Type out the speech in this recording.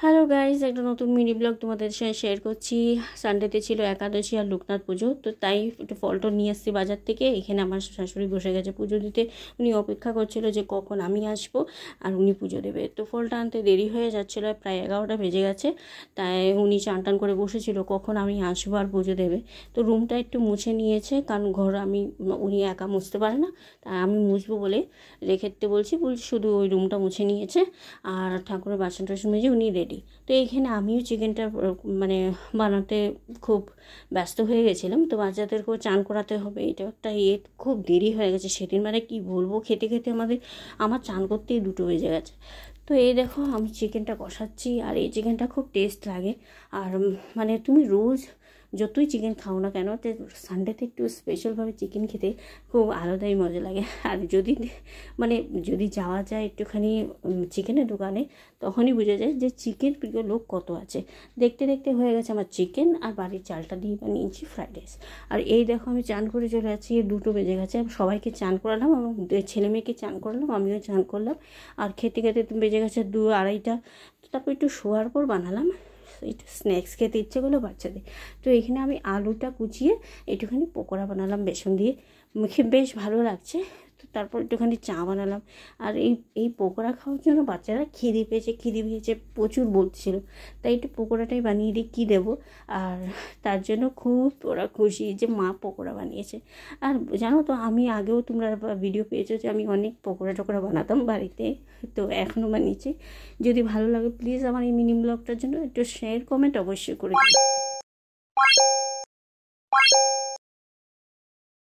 Hello guys, একটা নতুন mini blog তোমাদের সাথে শেয়ার করছি। সানডেতে ছিল একাদশী আর লোকনাথ পুজো, তো তাই একটু ফলটা নিয়ে আসছি বাজার থেকে। এখানে আমার শাশুড়ি বসে গেছে পুজো দিতে। উনি অপেক্ষা করছিল যে কখন আমি আসবো আর উনি পুজো দেবে। তো ফলটা আনতে দেরি হয়ে যাচ্ছিলো, প্রায় 11টা বেজে গেছে। তাই উনি চান টান করে বসেছিল কখন আমি আসবো আর পুজো দেবে। তো রুমটা একটু মুছে নিয়েছে, কারণ ঘর উনি একা মুছতে পারে না, তাই আমি মুছবো বলে রেখে দিতে বলছি। শুধু ওই রুমটা মুছে নিয়েছে আর ঠাকুরের বাসন টাসন মেজে উনি রেডি। তো এইখানে আমিও চিকেনটা বানাতে খুব ব্যস্ত হয়ে গেছিলাম। তো বাচ্চাদেরকেও চান করাতে হবে, এটা একটা খুব দেরি হয়ে গেছে সেদিন। কি বলবো, খেতে খেতে আমার চান করতেই 2টো বেজে গেছে। তো এই দেখো আমি চিকেনটা কষাচ্ছি, আর এই চিকেনটা খুব টেস্ট লাগে। আর তুমি রোজ যতই চিকেন খাও না কেন, তো সানডেতে একটু স্পেশালভাবে চিকেন খেতে খুব আলাদাই মজা লাগে। আর যদি যাওয়া যায় একটুখানি চিকেনের দোকানে, তখনই বোঝা যায় যে চিকেন প্রিয় লোক কত আছে। দেখতে দেখতে হয়ে গেছে আমার চিকেন, আর বাড়ির চালটা দিয়ে বানিয়েছি ফ্রাইড রাইস। আর এই দেখো আমি চান করে চলে যাচ্ছি, 2টো বেজে গেছে। সবাইকে চান করালাম এবং ছেলে মেয়েকে চান করালাম, আমিও চান করলাম। আর খেতে খেতে বেজে গেছে 2, 2:30টা। তারপর একটু শোয়ার পর বানালাম একটু স্ন্যাক্স খেতে ইচ্ছে করলো বাচ্চাদের। তো এখানে আমি আলুটা কুচিয়ে একটুখানি পকোড়া বানালাম বেসন দিয়ে, মুখে বেশ ভালো লাগছে। তো তারপর একটুখানি চা বানালাম। আর এই পকোড়া খাওয়ার জন্য বাচ্চারা খিদে পেয়েছে প্রচুর বলছিল, তাই একটু পকোড়াটাই বানিয়ে দিই, কী দেবো। আর তার জন্য খুব ওরা খুশি যে মা পকোড়া বানিয়েছে। আর জানো তো, আমি আগেও তোমরা ভিডিও পেয়েছো যে আমি অনেক পকোড়া টকোড়া বানাতাম বাড়িতে, তো এখনও বানিয়েছি। যদি ভালো লাগে প্লিজ আমার এই মিনি ব্লগটার জন্য একটু শেয়ার কমেন্ট অবশ্যই করে দিও।